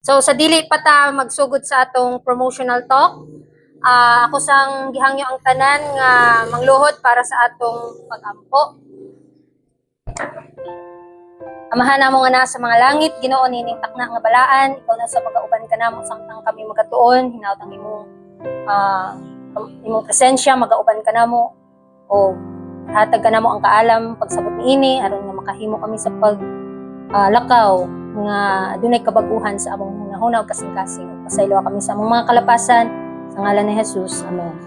So sa dili pa ta magsugod sa atong promotional talk, ako sang gihangyo ang tanan nga mangluhod para sa atong pag-ampo. Amahan namo nga na sa mga langit, Ginoo nining takna nga balaan, ikaw na sa magauban ka namo samtang kami magatuon, hinaut ang imong presensya, magauban ka namo o hatag ka namo ang kaalam pagsabot niini aron nga makahimo kami sa lakaw nga adunay kabaguhan sa among hunahuna ug kasing-kasing. Pasaylo kami sa among mga kalapasan sa ngalan ni Jesus. Amen.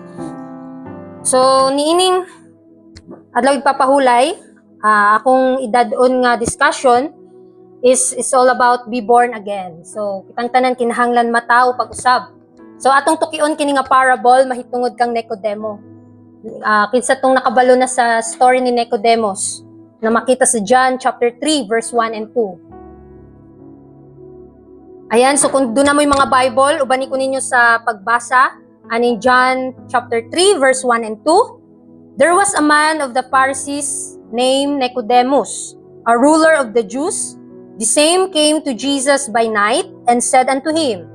So niining adlaw ipapahulay, akong idadon nga discussion is all about be born again. So kitang tanan kinahanglan mataw pag-usab. So atong tukion kini nga parable mahitungod kang Nicodemo. Kinsa tong nakabalo na sa story ni Nicodemus na makita sa John chapter 3 verse 1 and 2. Ayan, so kung doon na mo yung mga Bible, ubani ko ninyo sa pagbasa, in John chapter 3 verse 1 and 2. There was a man of the Pharisees named Nicodemus, a ruler of the Jews. The same came to Jesus by night and said unto him,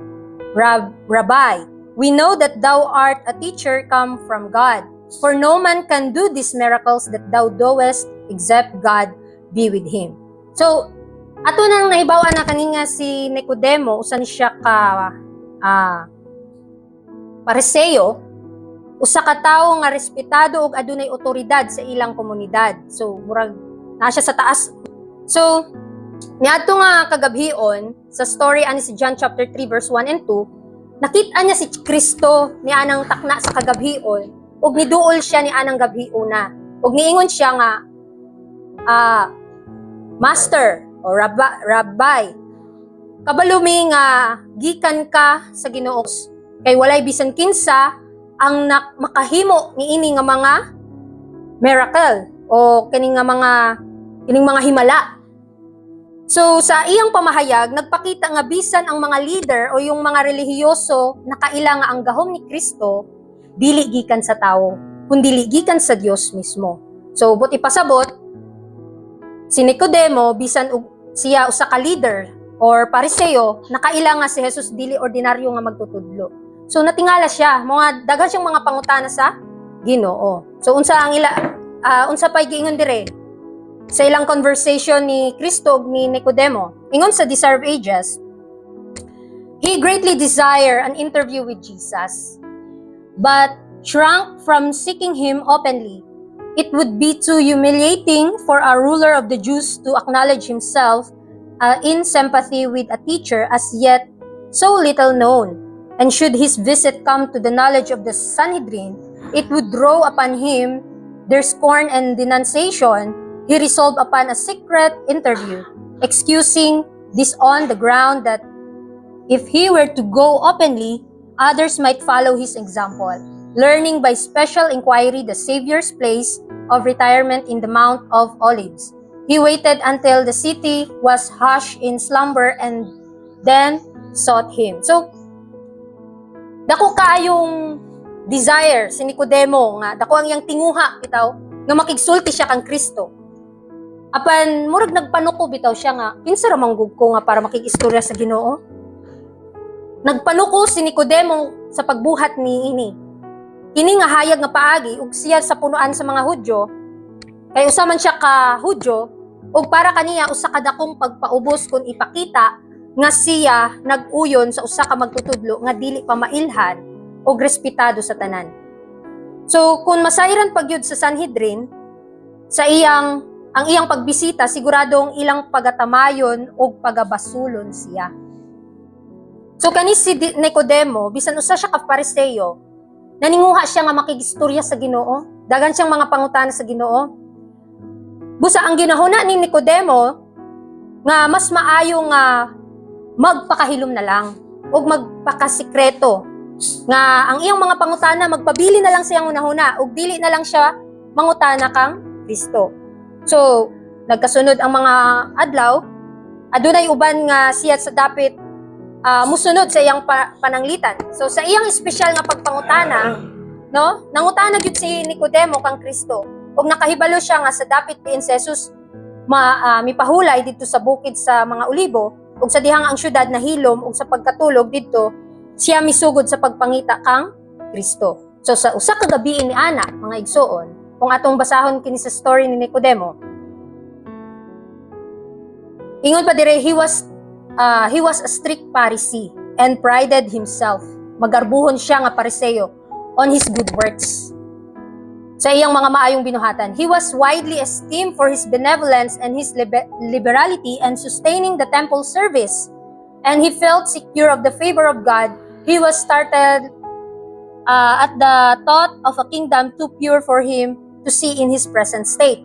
Rabbi, we know that thou art a teacher come from God, for no man can do these miracles that thou doest except God be with him. So, ato nang nahibawa na kaninga si Nicodemo, usan siya ka Pariseo, usa ka tawo nga respetado ug adunay otoridad sa ilang komunidad. So, murag na siya sa taas. So, niadto nga kagabhion sa story ani si John chapter 3 verse 1 and 2, nakita niya si Kristo ni anang takna sa kagabhion ug niduol siya ni anang gabhiuna. Ug niingon siya nga Master o Rabbi, kabalumi nga gikan ka sa Ginoo, kay walay bisan kinsa ang makahimo niini nga mga miracle o kining mga himala. So sa iyang pamahayag nagpakita nga bisan ang mga leader o yung mga relihiyoso nakaila nga ang gahom ni Kristo dili gikan sa tawo kundi gikan sa Dios mismo. So but ipasabot si Nicodemo bisan siya usa ka leader or pariseo nakaila nga si Jesus dili ordinaryo nga magtutudlo. So natingala siya, mga daghan siyang mga pangutana sa Ginoo. So unsa pay giingon dire sa ilang conversation ni Kristo ug ni Nicodemo. Ingon sa Desire of Ages, he greatly desired an interview with Jesus, but shrank from seeking him openly. It would be too humiliating for a ruler of the Jews to acknowledge himself in sympathy with a teacher as yet so little known. And should his visit come to the knowledge of the Sanhedrin, it would draw upon him their scorn and denunciation. He resolved upon a secret interview, excusing this on the ground that if he were to go openly, others might follow his example, learning by special inquiry the Savior's place of retirement in the Mount of Olives. He waited until the city was hushed in slumber and then sought him. So, dako kaayong desire si Nicodemo nga dako ang iyang tinguha bitaw nga makigsulti siya kang Kristo. Apan murag nagpanuko bitaw siya nga kinsa ra manggug ko nga para makig-istorya sa Ginoo. Nagpanuko si Nicodemo sa pagbuhat niini. Kini nga hayag nga paagi ug siya sa punuan sa mga Hudyo kay usa man siya ka Hudyo ug para kaniya usa ka dakong pagpaubos kun ipakita nga siya nag-uyon sa usa ka magtutudlo nga dili pa mailhan ug respetado sa tanan. So kung masayran pagyud sa Sanhedrin sa ang iyang pagbisita, siguradong ilang pagatamayon ug pagabasulon siya. So kani si Nicodemo bisan usa siya ka Pariseo, naninguha siya nga makigistorya sa Ginoo, dagan siyang mga pangutana sa Ginoo. Busa ang ginahuna ni Nicodemo nga mas maayo nga magpakahilom na lang ug magpakasikreto nga ang iyang mga pangutana magpabili na lang siyang una-una ug dili na lang siya mangutana kang Kristo. So nagkasunod ang mga adlaw, adunay uban nga siya sa dapit musunod sa iyang pananglitan. So sa iyang espesyal nga pagpangutana, no? Nangutana gyud si Nicodemo kang Kristo. Ug nakahibalo siya nga sa dapit diin si Jesus mipahulay dito sa bukid sa mga Olibo, ug sa dihang ang syudad nahilom ug sa pagkatulog didto siya misugod sa pagpangita kang Kristo. So sa usa ka gabi ni ana mga igsoon, kung atong basahon kini sa story ni Nicodemo, ingon pa dire he was a strict Pharisee and prided himself. Magarbuhon siya nga Pariseo on his good works. Sa iyang mga maayong binuhatan, he was widely esteemed for his benevolence and his liberality and sustaining the temple service. And he felt secure of the favor of God. He was startled at the thought of a kingdom too pure for him to see in his present state.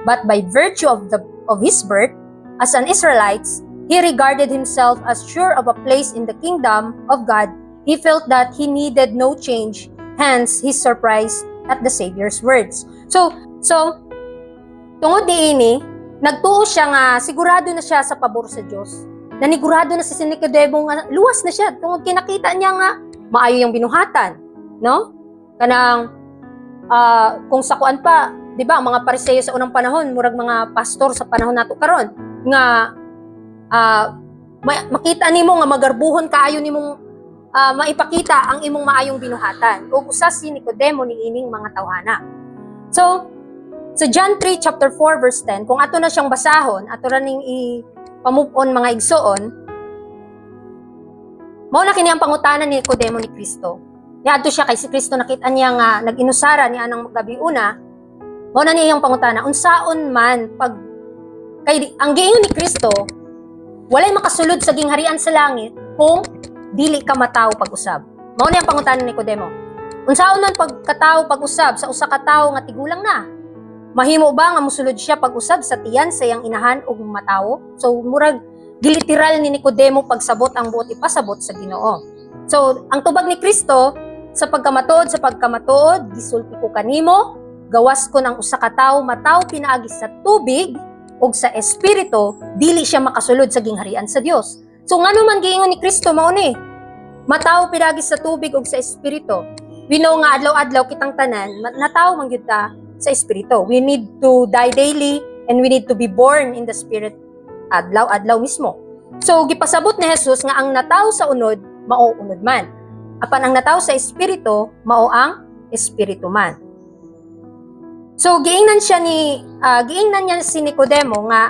But by virtue of his birth as an Israelite, he regarded himself as sure of a place in the kingdom of God. He felt that he needed no change, hence his surprise at the Savior's words. So tungod diini, nagtuo siya nga sigurado na siya sa pabor sa Dios. Nanigurado na si Nicodemo nga luwas na siya tungod kinakita niya nga maayo yung binuhatan, no? Kanang kung sa kuan pa, 'di ba, ang mga Pariseo sa unang panahon, murag mga pastor sa panahon nato karon nga makita nimo nga magarbuhon kaayo nimong maipakita ang imong maayong binuhatan. Ug usa si Nicodemo niining mga tawhana. So, sa John 3 chapter 4 verse 10, kung ato na siyang basahon, ato ra ning i-pamove on mga igsoon, mao na kini ang pangutanan ni Nicodemo ni Kristo. Niadto siya kay si Kristo, nakita niya nga nag-inusara ni anang gabi una, mao na niya iyang pangutana, unsaon man pag kay ang giingon ni Kristo, walay makasulod sa gingharian sa langit kung dili ka matawo pag-usab. Mao na ang pangutanan ni Nicodemo. Unsaon man pagkatawo pag-usab sa usa ka tawo nga tigulang na? Mahimo ba nga mosulod siya pag-usab sa tiyan sa iyang inahan ug matawo? So murag giliteral ni Nicodemo pagsabot ang buot ipasabot sa Ginoo. So ang tubag ni Kristo sa pagkamatuod gisulti ko kanimo, gawas ko ng usa ka tawo matawo pinaagi sa tubig ug sa espiritu, dili siya makasulod sa gingharian sa Dios. So ngano man giingon ni Kristo mao ni, matawo pinagi sa tubig ug sa espiritu. We know nga adlaw-adlaw kitang tanan natawo man gyud ta sa espiritu. We need to die daily and we need to be born in the spirit adlaw-adlaw mismo. So gipasabot ni Jesus nga ang natawo sa unod mao unod man. Apan ang natawo sa espiritu mao ang espiritu man. So giingnan niya si Nicodemo nga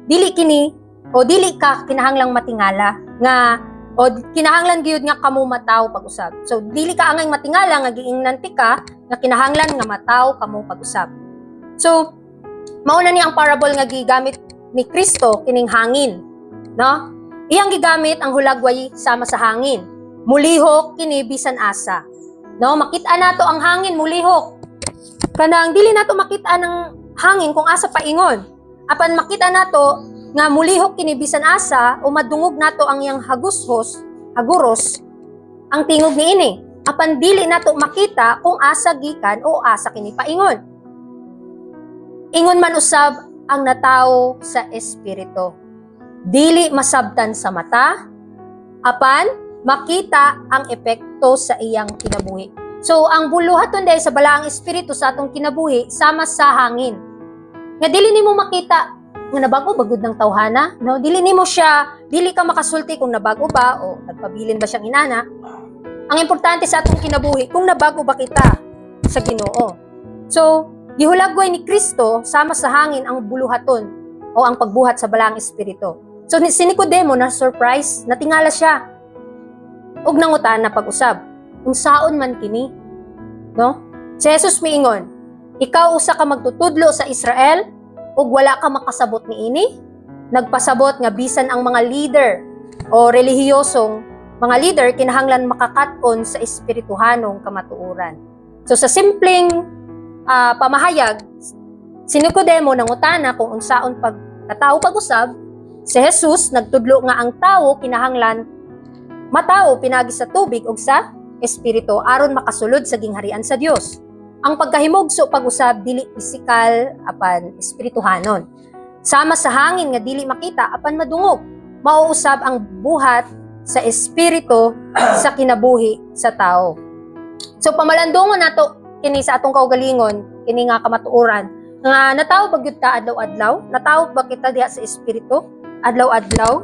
dili kini o dili ka kinahanglang matingala nga o kinahanglan gyud nga kamo mataw pag-usab. So dili ka angay matingala nga giingnan ti ka nga kinahanglan nga mataw kamo pag-usab. So mao na ni ang parable nga gigamit ni Kristo kining hangin, no? Iyang gigamit ang hulagway sama sa hangin. Mulihok kini bisan asa. No, makita nato ang hangin mulihok. Kanang dili nato makita ng hangin kung asa paingon. Apan makita nato nga mulihok kini bisan asa o madungog nato ang iyang haguros ang tingog niini. Apan dili nato makita kung asa gikan o asa kini paingon. Ingon man usab ang natawo sa espiritu. Dili masabtan sa mata, apan makita ang epekto sa iyang kinabuhi. So ang buluhaton dahil sa balaang espiritu sa atong kinabuhi sama sa hangin. Nga dili nimo makita nga nabago bagud ng tawhana, no? Dili ka makasulti kung nabago ba o nagpabilin ba siyang inana. Ang importante sa atong kinabuhi kung nabago ba kita sa Ginoo. So, gihulagway ni Kristo sama sa hangin ang buluhaton o ang pagbuhat sa balaang espiritu. So si Nicodemo na surprise, natingala siya. Ug nangutan na pag-usab. Unsaon man kini, no? Si Jesus miingon, ikaw usa ka magtutudlo sa Israel ug wala ka makasabot niini? Nagpasabot nga bisan ang mga leader o relihiyosong mga leader kinahanglan makakaton sa espirituhanong kamatuoran. So sa simpleng pamahayag, si Nicodemo nangutana kung unsaon pagkatao pag-usab, si Jesus nagtudlo nga ang tawo kinahanglan matawo pinagi sa tubig ug sa espiritu aron makasulod sa gingharian sa Dios. Ang pagkahimugso pag-usab dili pisikal apan espirituhanon. Sama sa hangin nga dili makita apan madungog. Mauusab ang buhat sa espiritu sa kinabuhi sa tao. So pamalandungon nato kini sa atong kaugalingon, kini nga kamatuoran nga natawo ba gyud ta adlaw-adlaw? Natawo ba kita diha sa espiritu adlaw-adlaw?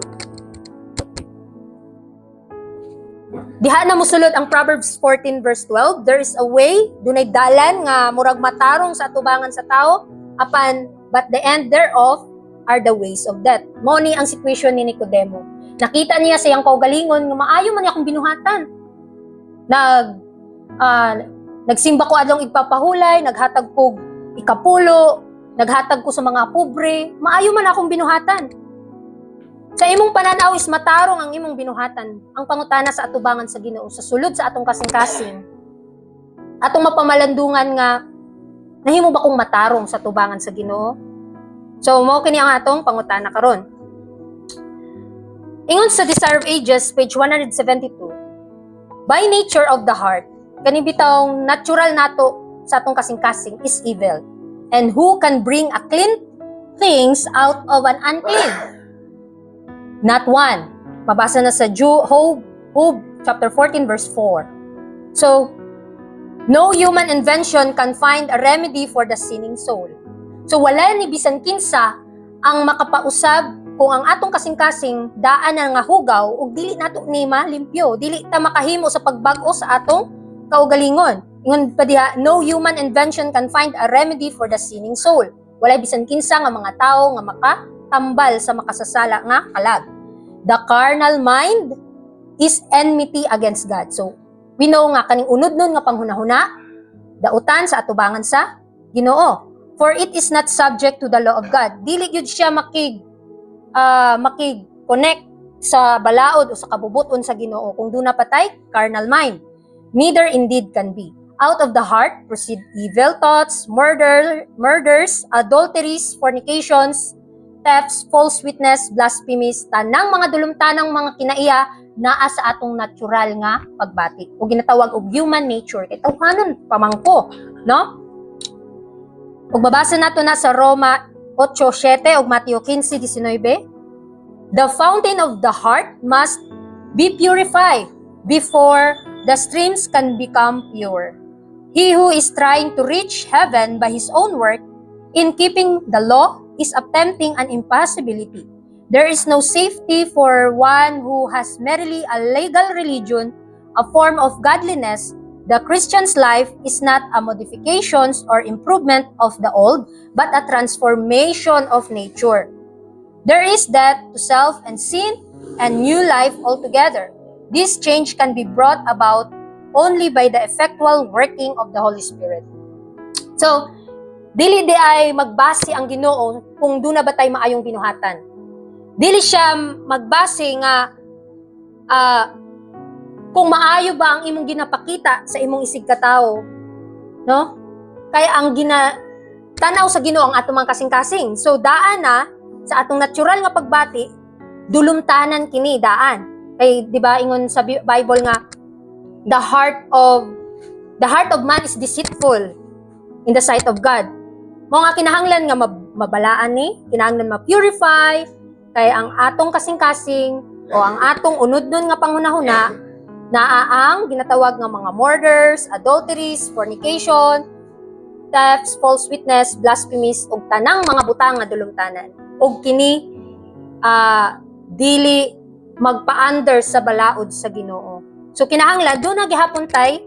Diha na musulod ang Proverbs 14 verse 12, there is a way, dunay dalan nga murag matarong sa atubangan sa tao, but the end thereof are the ways of death. Mao ni ang situation ni Nicodemo. Nakita niya sa iyang kaugalingon nga maayo man niya akong binuhatan. Nagsimba ko adlong igpapahulay, naghatag ko ikapulo, naghatag ko sa mga pobre, maayo man akong binuhatan. Sa imong pananaw is matarong ang imong binuhatan. Ang pangutana sa atubangan sa Ginoo, sa sulod sa atong kasing-kasing, atong mapamalandungan nga, nahimo ba kong matarong sa atubangan sa Ginoo? So, mao kini ang atong pangutana karon. Ingon sa Desire of Ages, page 172, by nature of the heart, kani bitawng natural nato sa atong kasing-kasing is evil. And who can bring a clean things out of an unclean? Not one. Mabasa na sa Job chapter 14 verse 4. So, no human invention can find a remedy for the sinning soul. So, wala ni bisan kinsa ang makapausab kung ang atong kasing-kasing daan na nga hugaw ug dili nato ni malimpyo, dili ta makahimo sa pagbag-o sa atong kaugalingon. Ingon pa diha, no human invention can find a remedy for the sinning soul. Wala bisan kinsa nga mga tawo nga makatambal sa makasasala nga kalag. The carnal mind is enmity against God. So, we know nga kaning unod nun nga panghunahuna, dautan sa atubangan sa Ginoo. For it is not subject to the law of God. Dili gyud siya makig-connect sa balaod o sa kabubuton sa Ginoo kung duna patay carnal mind. Neither indeed can be. Out of the heart proceed evil thoughts, murders, adulteries, fornications, thefts, false witness, blasphemies, tanang mga dulumtanang mga kinaiya naa sa atong natural nga pagbati o ginatawag og human nature. Kay tawhanon pamangko, no? Ug babasa nato na sa Roma 8:7 ug Mateo 15:19. The fountain of the heart must be purified before the streams can become pure. He who is trying to reach heaven by his own work in keeping the law is attempting an impossibility. There is no safety for one who has merely a legal religion, a form of godliness. The Christian's life is not a modification or improvement of the old, but a transformation of nature. There is death to self and sin and new life altogether. This change can be brought about only by the effectual working of the Holy Spirit. So, dili di ay magbase ang Ginoo kung duna ba tay maayong binuhatan. Dili siya magbase nga kung maayo ba ang imong ginapakita sa imong isig katao, no? Kaya ang tanaw sa Ginoo ang atong mga kasing-kasing. So daan na sa atong natural nga pagbati, dulumtanan kini daan. Kay di ba ingon sa Bible nga the heart of man is deceitful in the sight of God. Mo nga kinahanglan nga mabalaan ni, kinahanglan ma-purify, kay ang atong kasing-kasing o ang atong unod-nun nga panghunahuna, naaang ginatawag nga mga murders, adulteries, fornication, thefts, false witness, blasphemies, ug tanang mga butang nga dulumtanan. Ug kini dili magpa-under sa balaod sa Ginoo. So kinahanglan do na gihapon tay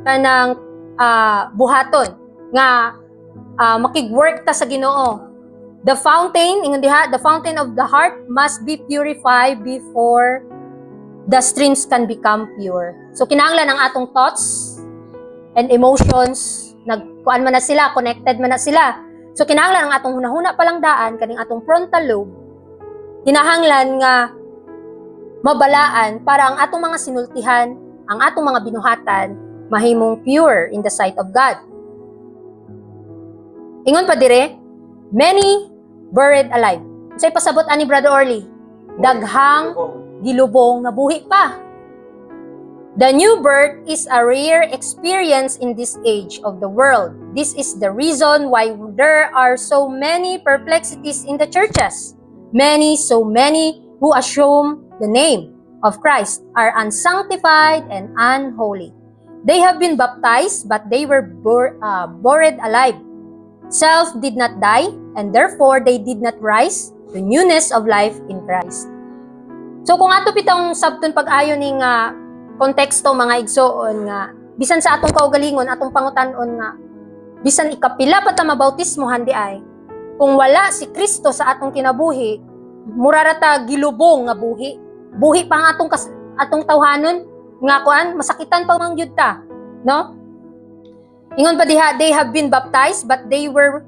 kanang buhaton nga makig-work ta sa Ginoo. The fountain, ingon diha, the fountain of the heart must be purified before the streams can become pure. So kinahanglan ang atong thoughts and emotions, nagkuan man na sila, connected man na sila. So kinahanglan ang atong hunahuna palang daan kaning atong frontal lobe. Kinahanglan nga mabalaan para ang atong mga sinultihan, ang atong mga binuhatan mahimong pure in the sight of God. Ingon pa dire, many buried alive. Say pasabot ani Brother Orly, daghang gilubong nga buhi pa. The new birth is a rare experience in this age of the world. This is the reason why there are so many perplexities in the churches. So many who assume the name of Christ are unsanctified and unholy. They have been baptized, but they were buried alive. Self did not die, and therefore they did not rise to newness of life in Christ. So kung ato pitong sabton pag-ayo ning konteksto mga igsoon nga bisan sa atong kaugalingon, atong pangutan-on nga bisan ikapila pa ta mabautismohan di ay kung wala si Kristo sa atong kinabuhi, murarata gilubong nga buhi. Buhi pa ang atong tawhanon nga kuan masakitan pa man gyud ta, no? Ingon pa diha, they have been baptized but they were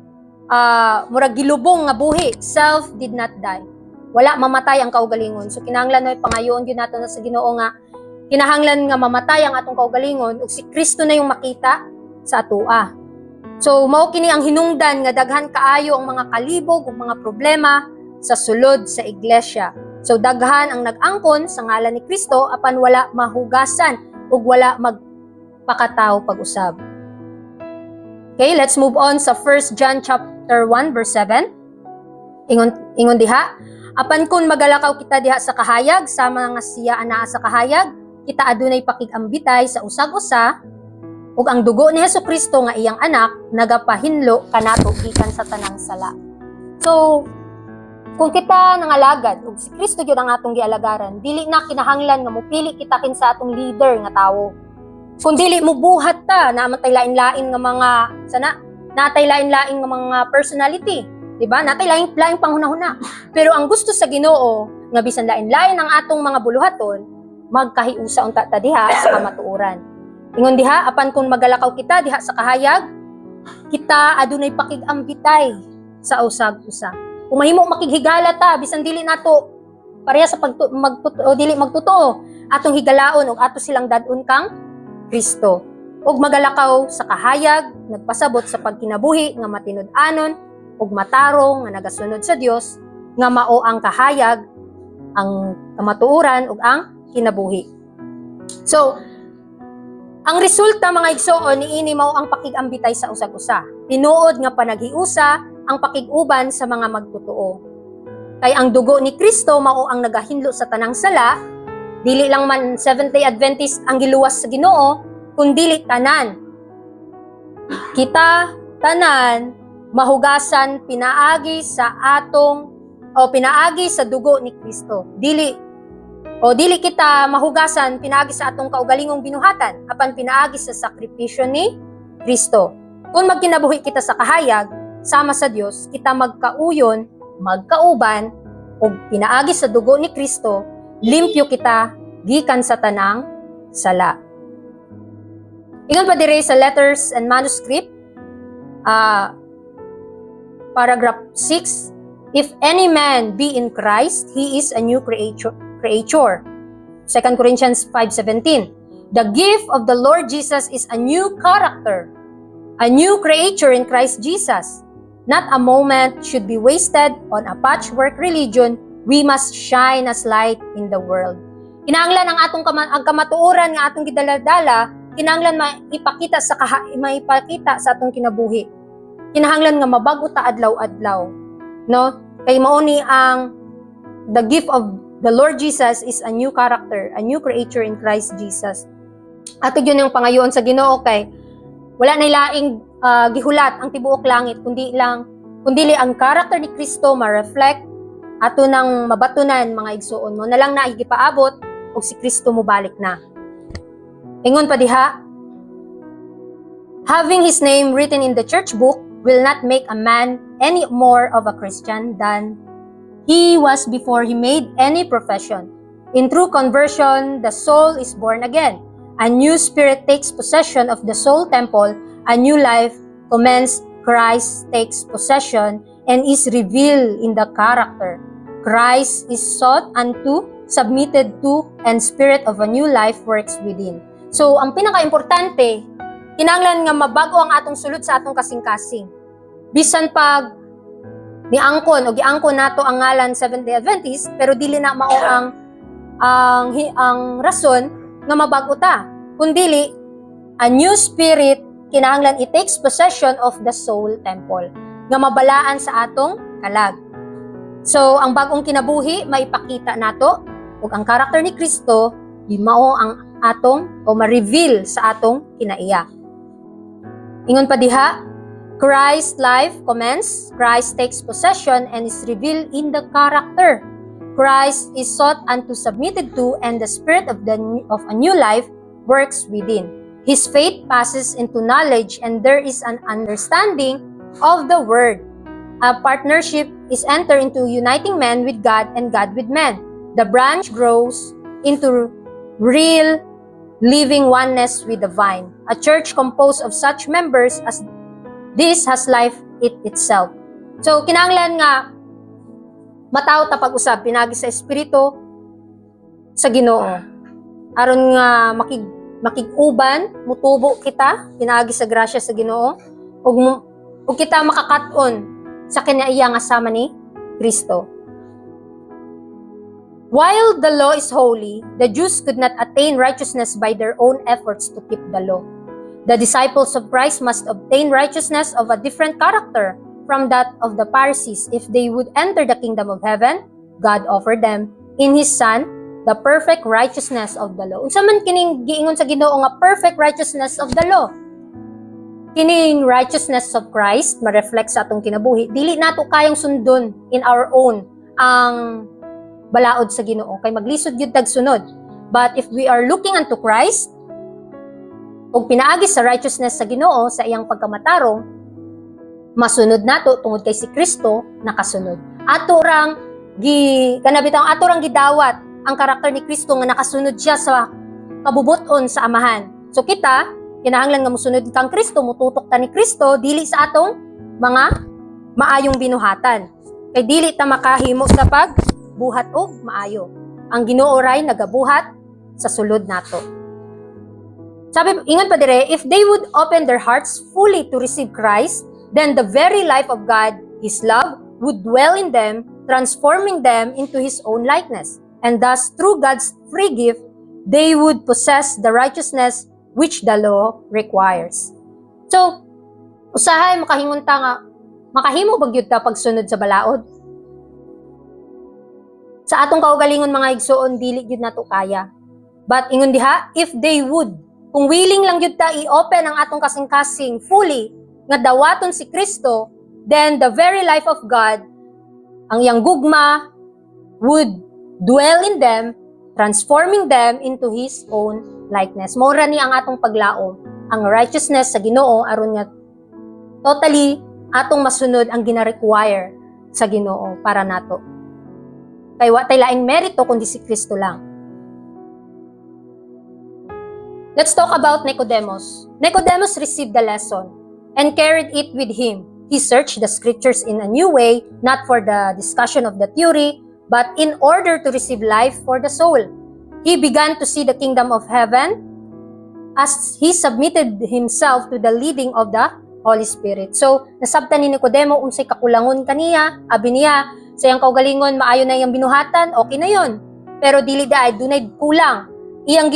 murag gilubong nga buhi, self did not die. Wala mamatay ang kaugalingon. So kinahanglan na pangayoon gyud nato sa Ginoo nga kinahanglan nga mamatay ang atong kaugalingon ug si Kristo na yung makita sa atoa. So mao kini ang hinungdan nga daghan kaayo ang mga kalibog ug mga problema sa sulod sa iglesia. So daghan ang nag-angkon sa ngalan ni Kristo apan wala mahugasan ug wala magpakataw pag-usab. Okay, let's move on sa 1 John chapter 1 verse 7. Ingon diha, apan kun magalakaw kita diha sa kahayag sama nga siya anaa sa kahayag, kita adunay pakigambitay sa usag-usa ug ang dugo ni Hesukristo nga iyang anak nagapahinlo kanato gikan sa tanang sala. So kung kita nangalagad ug si Kristo gyud ang atong gialagaran, dili na kinahanglan nga mopili kita kin sa atong leader nga tawo. Kung dili mo buhat ta, namatay lain-lain nga mga natay lain-lain nga mga personality, di ba? Natay lain panghunahuna. Pero ang gusto sa Ginoo nga bisan lain-lain ang atong mga buluhaton, magkahiusa unta ta diha sa kamatuoran. Ingon diha, apan kung magalakaw kita diha sa kahayag, kita adunay pakigambitay sa usag-usa. Kung mahimo makighigala ta bisan dili nato pareha sa dili magtotoo, atong higalaon ug ato silang dadun kang Kristo. Ug magalakaw sa kahayag, nagpasabot sa pagkinabuhi nga matinud-anon ug matarong nga nagasunod sa Dios nga mao ang kahayag, ang kamatuoran ug ang kinabuhi. So, ang resulta mga igsoon niini mao ang pakigambitay sa usag-usa. Tinuod nga panaghiusa ang pakiguban sa mga magtotoo. Kay ang dugo ni Kristo mao ang nagahinlo sa tanang sala. Dili lang man Seventh-day Adventist ang giluwas sa Ginoo, kundi tanan. Kita tanan mahugasan pinaagi sa pinaagi sa dugo ni Kristo. Dili kita mahugasan pinaagi sa atong kaugalingong binuhatan, apan pinaagi sa sakripisyo ni Kristo. Kung magkinabuhi kita sa kahayag sama sa Dios, kita magkauyon, magkauban ug pinaagi sa dugo ni Kristo, limpyo kita gikan sa tanang sala. Ingon pa dire sa letters and manuscript, paragraph 6, if any man be in Christ, he is a new creature. 2 Corinthians 5:17. The gift of the Lord Jesus is a new character, a new creature in Christ Jesus. Not a moment should be wasted on a patchwork religion. We must shine as light in the world. Kinahanglan ang atong kamatuoran nga atong gidaladala, kinahanglan maipakita sa atong kinabuhi. Kinahanglan nga mabago ta adlaw-adlaw, no? Kay mao ni ang the gift of the Lord Jesus is a new character, a new creature in Christ Jesus. Ato yun yung pangayoon sa Ginoo kay wala na laing gihulat ang tibuok langit kundi ang character ni Kristo ma-reflect ato nang mabatunan mga igsuon mo na lang na igipaabot ug si Kristo mo balik na. Ingon pa diha, having his name written in the church book will not make a man any more of a Christian than he was before he made any profession. In true conversion, the soul is born again. A new spirit takes possession of the soul temple. A new life commences. Christ takes possession and is revealed in the character. Christ is sought unto, submitted to, and spirit of a new life works within. So, ang pinaka-importante, kinahanglan nga mabago ang atong sulod sa atong kasing-kasing. Bisan pag niangkon o giangkon nato ang ngalan Seventh-day Adventist, pero dili na mao ang rason nga mabago ta. Kundili, a new spirit kinahanglan it takes possession of the soul temple nga mabalaan sa atong kalag. So, ang bagong kinabuhi maipakita nato ug ang karakter ni Kristo mao ang atong o ma-reveal sa atong kinaiya. Ingon pa diha, Christ's life commences, Christ takes possession and is revealed in the character. Christ is sought unto submitted to, and the spirit of a new life works within. His faith passes into knowledge, and there is an understanding of the word. A partnership is entered into uniting man with God and God with man. The branch grows into real living oneness with the vine. A church composed of such members as this has life itself. So, kinahanglan nga mataw ta pag-usab pinagi sa espiritu sa Ginoo. Aron nga makig-uban, mutubo kita pinagi sa grasya sa Ginoo ug kita makakat-on sa kinaiya nga sama ni Kristo. While the law is holy, the Jews could not attain righteousness by their own efforts to keep the law. The disciples of Christ must obtain righteousness of a different character from that of the Pharisees. If they would enter the kingdom of heaven, God offered them in His Son the perfect righteousness of the law. Unsa man kining giingon sa Ginoo nga perfect righteousness of the law? Kining righteousness of Christ ma-reflect sa atong kinabuhi. Dili nato kayang sundon in our own ang balaod sa Ginoo kay maglisod gyud tag sunod. But if we are looking unto Christ ug pinaagi sa righteousness sa Ginoo sa iyang pagkamatarong, masunod nato tungod kay si Kristo nakasunod. Ato rang gidawat ang karakter ni Kristo nga nakasunod siya sa kabubuton sa Amahan. So kita kinahanglan nga mosunod kang Kristo, mututok ta ni Kristo dili sa atong mga maayong binuhatan. Kay dili ta makahimo sa buhat og maayo. Ang Ginoo ray nagabuhat sa sulod nato. Sabi, ingon pa dire, if they would open their hearts fully to receive Christ, then the very life of God, His love, would dwell in them, transforming them into His own likeness. And thus, through God's free gift, they would possess the righteousness which the law requires. So, usahay makahingunta nga, makahimo bagyud ta pagsunod sa balaod? Sa atong kaugalingon mga igsoon, dili gyud nato kaya. But ingon diha, if they would, kung willing lang gyud ta i-open ang atong kasing-kasing fully nga dawaton si Kristo, then the very life of God, ang iyang gugma would dwell in them, transforming them into His own likeness. Mora ni ang atong paglaom, ang righteousness sa Ginoo aron nga totally atong masunod ang gina-require sa Ginoo para nato. Kay wa tay laing merito kundi si Kristo lang. Let's talk about Nicodemus. Nicodemus received the lesson and carried it with him. He searched the scriptures in a new way, not for the discussion of the theory, but in order to receive life for the soul. He began to see the kingdom of heaven as he submitted himself to the leading of the Holy Spirit. So, nasabtan ni Nicodemo unsay kakulangon kaniya, abi niya, sa iyang kaugalingon, maayo na iyang binuhatan, okay na yon. Pero dili daay, dunay kulang. Iyang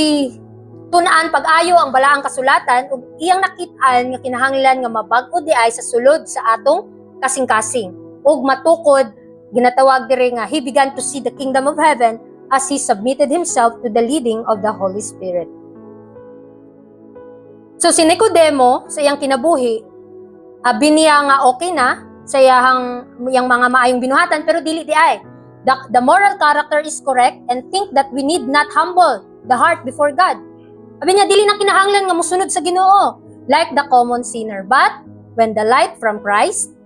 tunaan pag-ayo ang balaang kasulatan, ug iyang nakit-an nga kinahanglan nga mabag-o di ay sa sulod sa atong kasing-kasing. Ug matukod, ginatawag diri nga, he began to see the kingdom of heaven as he submitted himself to the leading of the Holy Spirit. So si Nicodemo, sa iyang kinabuhi, abi niya nga okay na, sa iyang mga maayong binuhatan, pero dili di ay. The moral character is correct and think that we need not humble the heart before God. Abi niya, dili na kinahanglan nga musunod sa Ginoo, like the common sinner. But, when the light from Christ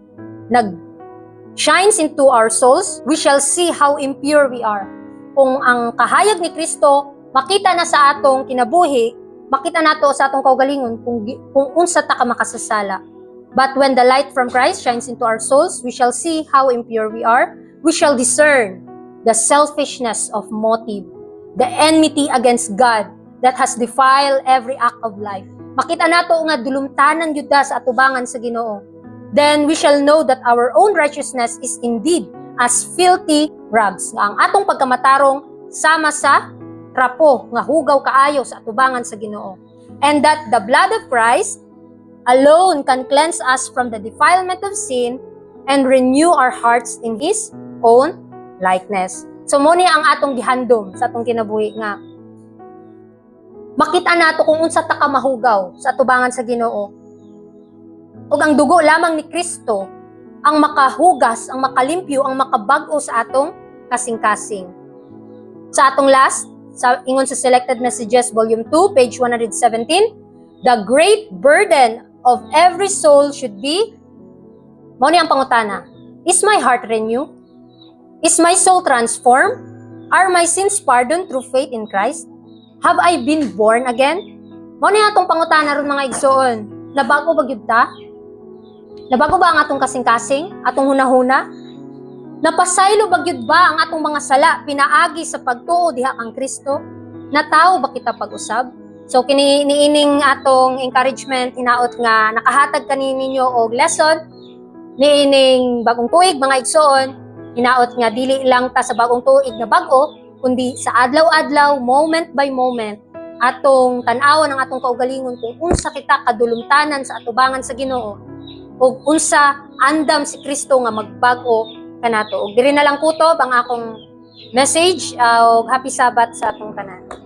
shines into our souls, we shall see how impure we are. Kung ang kahayag ni Kristo, makita na sa atong kinabuhi, makita nato sa atong kaugalingon kung unsa ta ka makasasala. But when the light from Christ shines into our souls, we shall see how impure we are. We shall discern the selfishness of motive, the enmity against God that has defiled every act of life. Makita nato nga dulumtanan gyud sa atubangan sa Ginoo. Then we shall know that our own righteousness is indeed as filthy rags. Nga ang atong pagkamatarong sama sa trapo nga hugaw kaayo sa atubangan sa Ginoo. And that the blood of Christ alone can cleanse us from the defilement of sin and renew our hearts in His own likeness. So, muna ang atong gihandom sa atong kinabuhi nga makita nato kung unsa ta ka mahugaw sa atubangan sa Ginoo. Ug ang dugo lamang ni Kristo ang makahugas, ang makalimpyo, ang makabag-o sa atong kasing-kasing. Sa atong last, sa ingon sa Selected Messages Volume 2, page 117, the great burden of every soul should be, mao ni ang pangutana, is my heart renewed? Is my soul transformed? Are my sins pardoned through faith in Christ? Have I been born again? Mao ni atong pangutana ron mga igsoon. Nabago ba gyud ta? Nabago ba ang atong kasing-kasing, atong hunahuna? Napasaylo ba gyud ba ang atong mga sala pinaagi sa pagtuo diha kang Kristo? Natawo ba kita pag-usab? So kini niining atong encouragement hinaot nga nakahatag kani ninyo og lesson niining bagong tuig mga igsoon, hinaot nga dili lang ta sa bagong tuig na bag-o kundi sa adlaw-adlaw, moment by moment atong tan-awon ang atong kaugalingon kung unsa kita kadulumtanan sa atubangan sa Ginoo ug unsa andam si Kristo nga magbag-o kanato. Ug diri na lang kutob ang akong message ug happy Sabbath sa atong tanan.